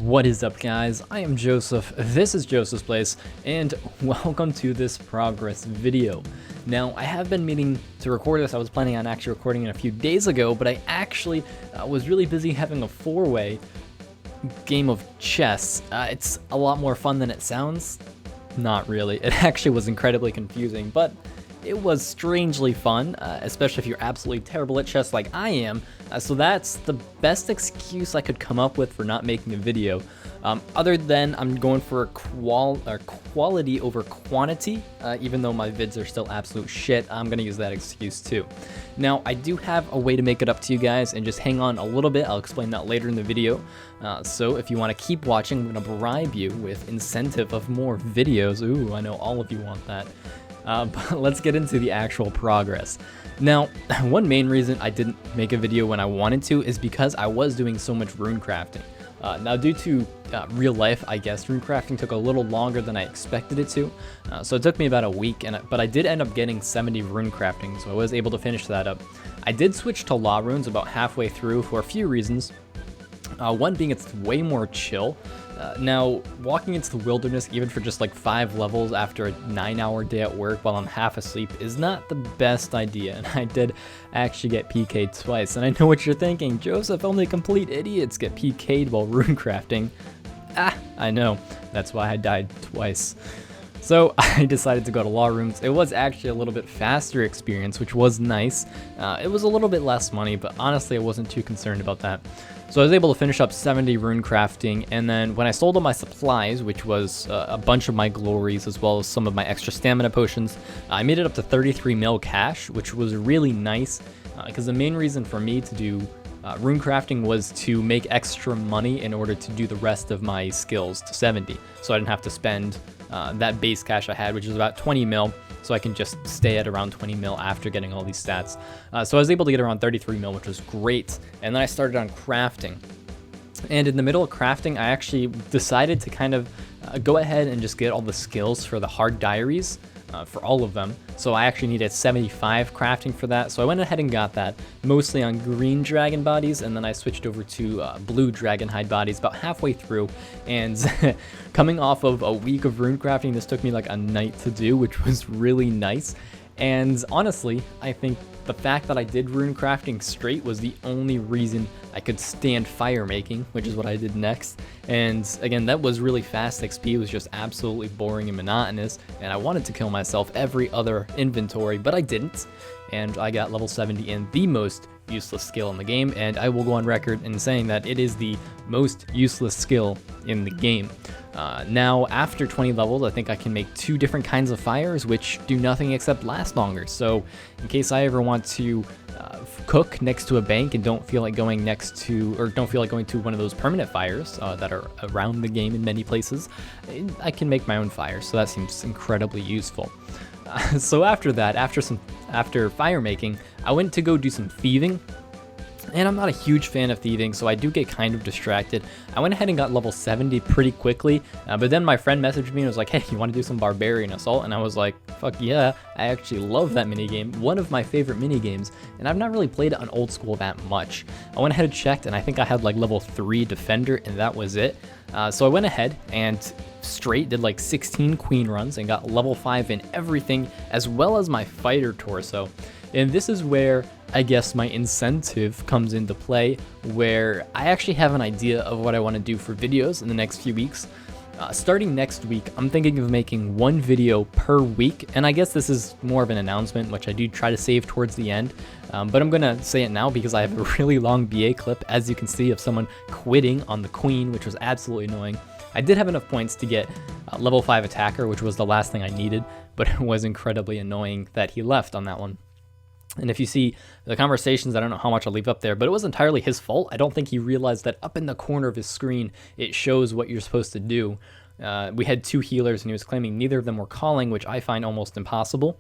What is up, guys? I am Joseph, this is JosephsPlace, and welcome to this progress video. Now, I have been meaning to record this. I was planning on actually recording it a few days ago, but I actually was really busy having a four-way game of chess. It's a lot more fun than it sounds. Not really. It actually was incredibly confusing, but it was strangely fun, especially if you're absolutely terrible at chess like I am. So that's the best excuse I could come up with for not making a video. Other than I'm going for quality over quantity, even though my vids are still absolute shit, I'm going to use that excuse too. Now, I do have a way to make it up to you guys, and just hang on a little bit. I'll explain that later in the video. So if you want to keep watching, I'm going to bribe you with incentive of more videos. Ooh, I know all of you want that. But let's get into the actual progress. Now, one main reason I didn't make a video when I wanted to is because I was doing so much rune crafting. Now, due to real life, I guess, rune crafting took a little longer than I expected it to. So it took me about a week, but I did end up getting 70 rune crafting, so I was able to finish that up. I did switch to law runes about halfway through for a few reasons. One being it's way more chill. Now, walking into the wilderness, even for just like 5 levels after a 9-hour day at work while I'm half asleep, is not the best idea, and I did actually get PK'd twice. And I know what you're thinking, Joseph, only complete idiots get PK'd while rune crafting. I know, that's why I died twice. So I decided to go to law rooms. It was actually a little bit faster experience, which was nice. It was a little bit less money, but honestly I wasn't too concerned about that. So I was able to finish up 70 rune crafting, and then when I sold all my supplies, which was a bunch of my glories as well as some of my extra stamina potions, I made it up to 33 mil cash, which was really nice, because the main reason for me to do rune crafting was to make extra money in order to do the rest of my skills to 70, so I didn't have to spend that base cash I had, which is about 20 mil, so I can just stay at around 20 mil after getting all these stats. So I was able to get around 33 mil, which was great, and then I started on crafting. And in the middle of crafting, I actually decided to kind of go ahead and just get all the skills for the hard diaries, for all of them. So I actually needed 75 crafting for that, so I went ahead and got that, mostly on green dragon bodies, and then I switched over to blue dragon hide bodies about halfway through. And coming off of a week of rune crafting, this took me like a night to do, which was really nice. And honestly, I think the fact that I did rune crafting straight was the only reason I could stand fire making, which is what I did next. And again, that was really fast XP. It was just absolutely boring and monotonous, and I wanted to kill myself every other inventory, but I didn't. And I got level 70 in the most useless skill in the game, and I will go on record in saying that it is the most useless skill in the game. Now, after 20 levels, I think I can make 2 different kinds of fires, which do nothing except last longer. So in case I ever want to cook next to a bank and don't feel like going to one of those permanent fires that are around the game in many places, I can make my own fire. So that seems incredibly useful. So after that, after fire making, I went to go do some thieving. And I'm not a huge fan of thieving, so I do get kind of distracted. I went ahead and got level 70 pretty quickly, but then my friend messaged me and was like, hey, you want to do some Barbarian Assault? And I was like, fuck yeah, I actually love that minigame, one of my favorite minigames, and I've not really played it on Old School that much. I went ahead and checked, and I think I had like level 3 Defender, and that was it. So I went ahead and straight did like 16 queen runs and got level 5 in everything, as well as my fighter torso. And this is where I guess my incentive comes into play, where I actually have an idea of what I want to do for videos in the next few weeks. Starting next week, I'm thinking of making 1 video per week, and I guess this is more of an announcement, which I do try to save towards the end, but I'm gonna say it now because I have a really long BA clip, as you can see, of someone quitting on the queen, which was absolutely annoying. I did have enough points to get level 5 attacker, which was the last thing I needed, but it was incredibly annoying that he left on that one. And if you see the conversations, I don't know how much I'll leave up there, but it was entirely his fault. I don't think he realized that up in the corner of his screen, it shows what you're supposed to do. We had 2 healers, and he was claiming neither of them were calling, which I find almost impossible.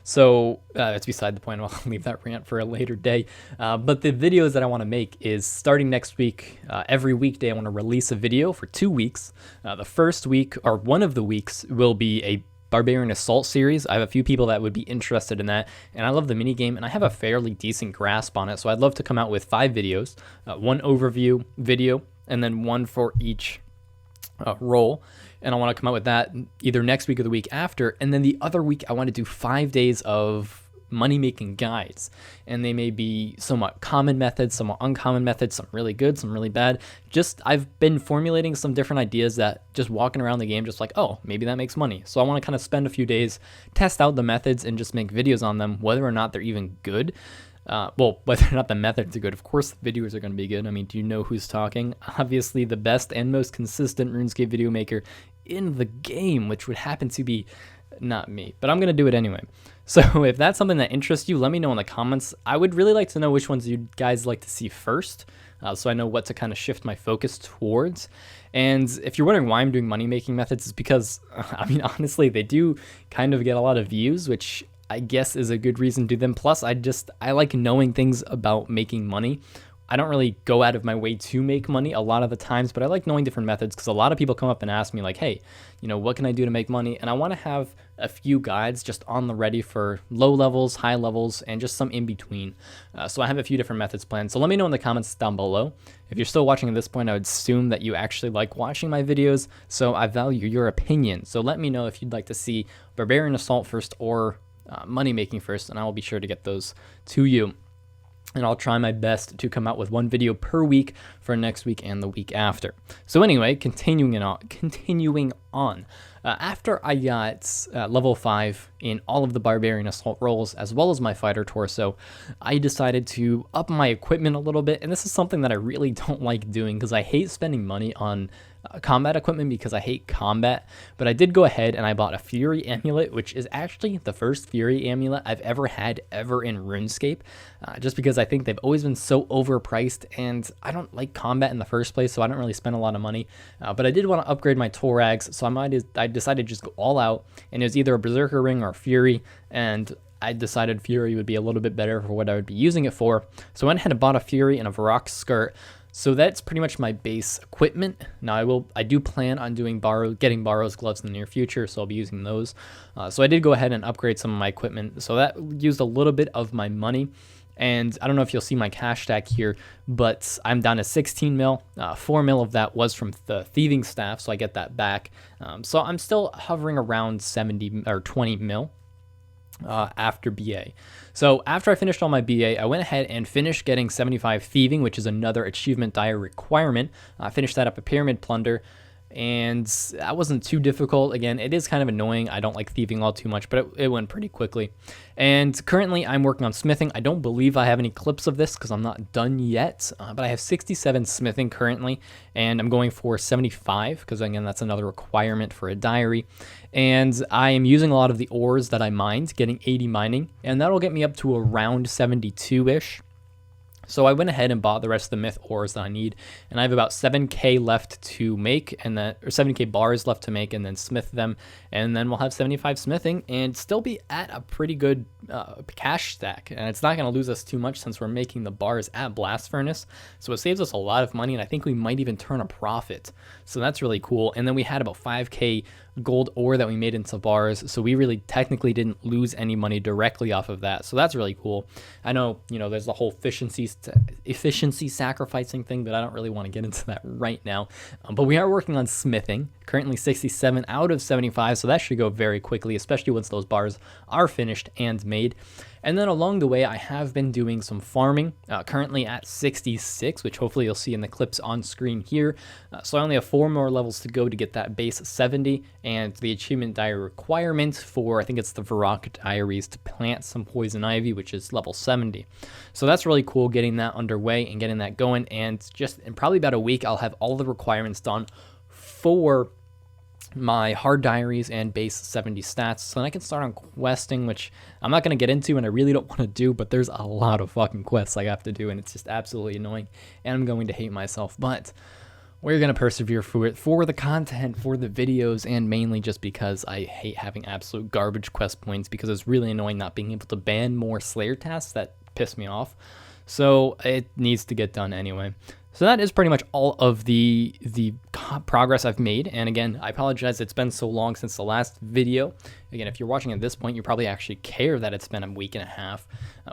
So it's beside the point. I'll leave that rant for a later day. But the videos that I want to make is starting next week. Every weekday, I want to release a video for 2 weeks. The first week, or one of the weeks, will be a Barbarian Assault series. I have a few people that would be interested in that, and I love the minigame, and I have a fairly decent grasp on it, so I'd love to come out with 5 videos, 1 overview video, and then 1 for each role, and I want to come out with that either next week or the week after. And then the other week I want to do 5 days of money making guides, and they may be somewhat common methods, somewhat uncommon methods, some really good, some really bad. Just I've been formulating some different ideas that just walking around the game, just like, oh, maybe that makes money. So I want to kind of spend a few days, test out the methods, and just make videos on them, whether or not they're even good. Well, whether or not the methods are good. Of course, the videos are going to be good. I mean, do you know who's talking? Obviously, the best and most consistent RuneScape video maker in the game, which would happen to be not me, but I'm going to do it anyway. So if that's something that interests you, let me know in the comments. I would really like to know which ones you guys like to see first, so I know what to kind of shift my focus towards. And if you're wondering why I'm doing money-making methods, it's because, I mean, honestly, they do kind of get a lot of views, which I guess is a good reason to do them. Plus, I like knowing things about making money. I don't really go out of my way to make money a lot of the times, but I like knowing different methods because a lot of people come up and ask me like, hey, you know, what can I do to make money? And I want to have a few guides just on the ready for low levels, high levels, and just some in between. So I have a few different methods planned. So let me know in the comments down below. If you're still watching at this point, I would assume that you actually like watching my videos. So I value your opinion. So let me know if you'd like to see Barbarian Assault first or money making first, and I will be sure to get those to you. And I'll try my best to come out with 1 video per week for next week and the week after. So anyway, continuing on. After I got level 5 in all of the Barbarian Assault roles, as well as my Fighter Torso, I decided to up my equipment a little bit. And this is something that I really don't like doing because I hate spending money on combat equipment because I hate combat. But I did go ahead and I bought a Fury Amulet, which is actually the first Fury Amulet I've ever had ever in RuneScape, just because I think they've always been so overpriced and I don't like combat in the first place, so I don't really spend a lot of money. But I did want to upgrade my Torags, so I decided to just go all out, and it was either a Berserker Ring or Fury, and I decided Fury would be a little bit better for what I would be using it for. So I went ahead and bought a Fury and a Varrock skirt. So that's pretty much my base equipment. Now I do plan on doing getting Barrow's gloves in the near future, so I'll be using those. So I did go ahead and upgrade some of my equipment. So that used a little bit of my money. And I don't know if you'll see my cash stack here, but I'm down to 16 mil. 4 mil of that was from the thieving staff, so I get that back. So I'm still hovering around 70 or 20 mil. After BA. So after I finished all my BA, I went ahead and finished getting 75 thieving, which is another achievement dire requirement. I finished that up a pyramid plunder, and that wasn't too difficult. Again, it is kind of annoying. I don't like thieving all too much, but it went pretty quickly. And currently I'm working on smithing. I don't believe I have any clips of this because I'm not done yet, but I have 67 smithing currently, and I'm going for 75 because, again, that's another requirement for a diary. And I am using a lot of the ores that I mined, getting 80 mining, and that'll get me up to around 72-ish. So I went ahead and bought the rest of the myth ores that I need, and I have about 7k left to make, and then, or 7k bars left to make, and then smith them, and then we'll have 75 smithing and still be at a pretty good cash stack. And it's not going to lose us too much since we're making the bars at Blast Furnace, so it saves us a lot of money, and I think we might even turn a profit. So that's really cool. And then we had about 5k gold ore that we made into bars, so we really technically didn't lose any money directly off of that, so that's really cool. I know, you know, there's the whole efficiency sacrificing thing, but I don't really want to get into that right now. But we are working on smithing, currently 67 out of 75, so that should go very quickly, especially once those bars are finished and made. And then along the way, I have been doing some farming, currently at 66, which hopefully you'll see in the clips on screen here. So I only have 4 more levels to go to get that base 70, and the achievement diary requirement for, I think it's the Varrock diaries, to plant some poison ivy, which is level 70. So that's really cool, getting that underway and getting that going. And just in probably about a week, I'll have all the requirements done for my hard diaries and base 70 stats, so then I can start on questing, which I'm not going to get into and I really don't want to do, but there's a lot of fucking quests I have to do, and it's just absolutely annoying, and I'm going to hate myself, but we're going to persevere for it, for the content, for the videos, and mainly just because I hate having absolute garbage quest points, because it's really annoying not being able to ban more Slayer tasks that piss me off. So it needs to get done anyway. So that is pretty much all of the progress I've made. And again, I apologize, it's been so long since the last video. Again, if you're watching at this point, you probably actually care that it's been a week and a half.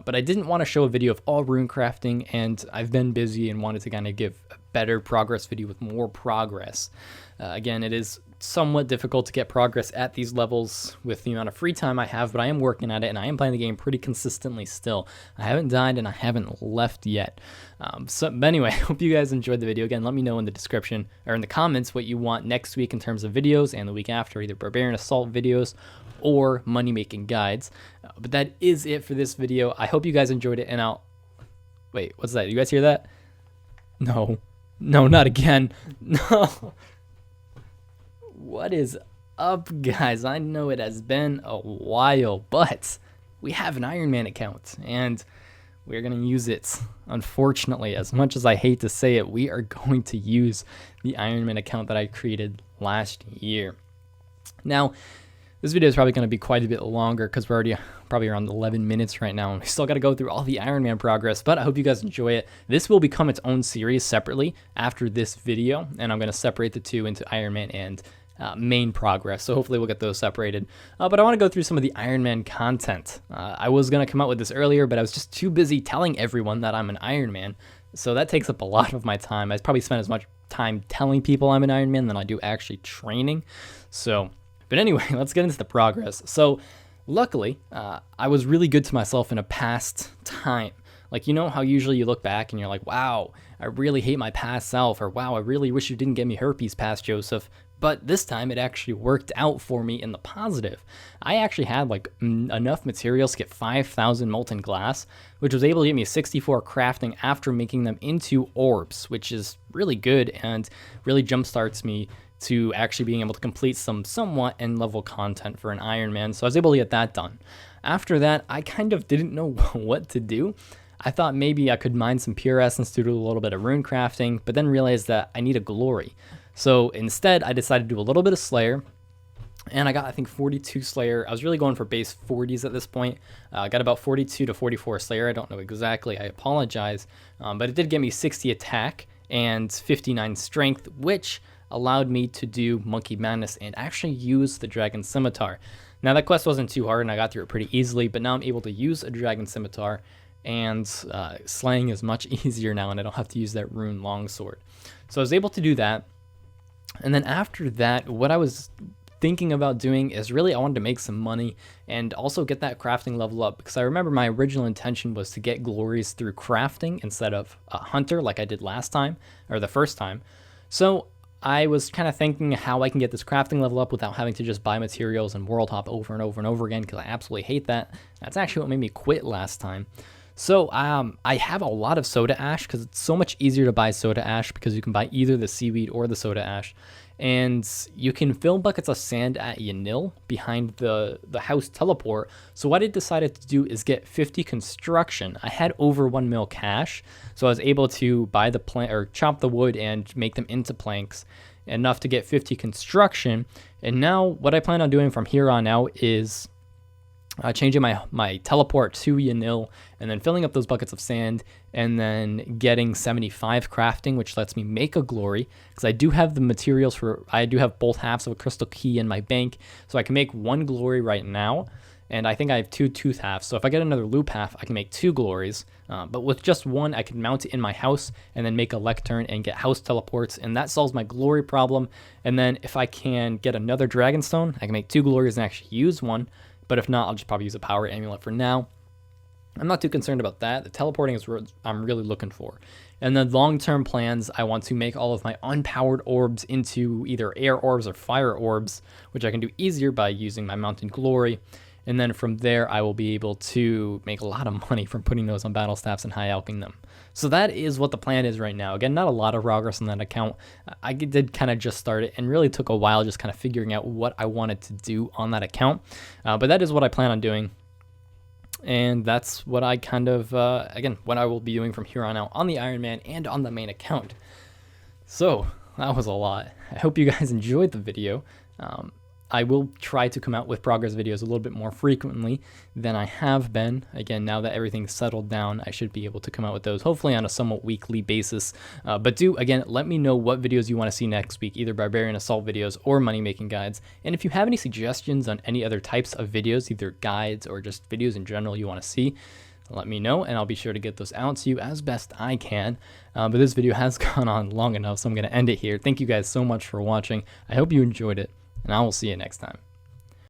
But I didn't want to show a video of all rune crafting, and I've been busy and wanted to kind of give better progress video with more progress. Again, it is somewhat difficult to get progress at these levels with the amount of free time I have, but I am working at it, and I am playing the game pretty consistently still. I haven't died, and I haven't left yet. But anyway, I hope you guys enjoyed the video. Again, let me know in the description or in the comments what you want next week in terms of videos, and the week after, either Barbarian Assault videos or money making guides. But that is it for this video. I hope you guys enjoyed it, and wait, what's that? You guys hear that? No, not again. No. What is up, guys? I know it has been a while, but we have an Ironman account, and we're going to use it. Unfortunately, as much as I hate to say it, we are going to use the Ironman account that I created last year. Now, this video is probably going to be quite a bit longer because we're already probably around 11 minutes right now, and we still got to go through all the Ironman progress, but I hope you guys enjoy it. This will become its own series separately after this video, and I'm going to separate the two into Ironman and main progress, so hopefully we'll get those separated. But I want to go through some of the Ironman content. I was going to come out with this earlier, but I was just too busy telling everyone that I'm an Ironman, so that takes up a lot of my time. I probably spend as much time telling people I'm an Ironman than I do actually training. But anyway, let's get into the progress. So luckily, I was really good to myself in a past time. Like, you know how usually you look back and you're like, wow, I really hate my past self, or wow, I really wish you didn't get me herpes, past Joseph. But this time it actually worked out for me in the positive. I actually had like enough materials to get 5,000 molten glass, which was able to get me 64 crafting after making them into orbs, which is really good and really jumpstarts me to actually being able to complete some somewhat end level content for an Ironman. So I was able to get that done. After that, I kind of didn't know what to do. I thought maybe I could mine some pure essence to do a little bit of rune crafting, but then realized that I need a glory. So instead, I decided to do a little bit of Slayer, and I got, I think, 42 Slayer. I was really going for base 40s at this point. I got about 42 to 44 Slayer. I don't know exactly. I apologize. But it did get me 60 attack and 59 strength, which allowed me to do Monkey Madness and actually use the Dragon Scimitar. Now, that quest wasn't too hard, and I got through it pretty easily, but now I'm able to use a Dragon Scimitar, and slaying is much easier now, and I don't have to use that rune longsword. So I was able to do that. And then after that, what I was thinking about doing is really I wanted to make some money and also get that crafting level up, because I remember my original intention was to get glories through crafting instead of a hunter like I did last time, or the first time. So I was kind of thinking how I can get this crafting level up without having to just buy materials and world hop over and over and over again, because I absolutely hate that. That's actually what made me quit last time. So I have a lot of soda ash because it's so much easier to buy soda ash because you can buy either the seaweed or the soda ash. And you can fill buckets of sand at Yanil behind the house teleport. So what I decided to do is get 50 construction. I had over 1 mil cash, so I was able to buy the plank or chop the wood and make them into planks, enough to get 50 construction. And now what I plan on doing from here on out is changing my teleport to Yanil, and then filling up those buckets of sand, and then getting 75 crafting, which lets me make a glory, because I do have the materials I do have both halves of a crystal key in my bank, so I can make 1 glory right now, and I think I have 2 tooth halves, so if I get another loop half, I can make 2 glories, but with just 1, I can mount it in my house, and then make a lectern and get house teleports, and that solves my glory problem. And then if I can get another dragonstone, I can make 2 glories and actually use 1. But if not, I'll just probably use a power amulet for now. I'm not too concerned about that. The teleporting is what I'm really looking for. And then long-term plans, I want to make all of my unpowered orbs into either air orbs or fire orbs, which I can do easier by using my mountain glory. And then from there, I will be able to make a lot of money from putting those on battle staffs and high alching them. So that is what the plan is right now. Again, not a lot of progress on that account. I did kind of just start it and really took a while just kind of figuring out what I wanted to do on that account. But that is what I plan on doing. And that's what I kind of, again, what I will be doing from here on out on the Ironman and on the main account. So that was a lot. I hope you guys enjoyed the video. I will try to come out with progress videos a little bit more frequently than I have been. Again, now that everything's settled down, I should be able to come out with those, hopefully on a somewhat weekly basis. But again, let me know what videos you want to see next week, either Barbarian Assault videos or money-making guides. And if you have any suggestions on any other types of videos, either guides or just videos in general you want to see, let me know, and I'll be sure to get those out to you as best I can. But this video has gone on long enough, so I'm going to end it here. Thank you guys so much for watching. I hope you enjoyed it, and I will see you next time.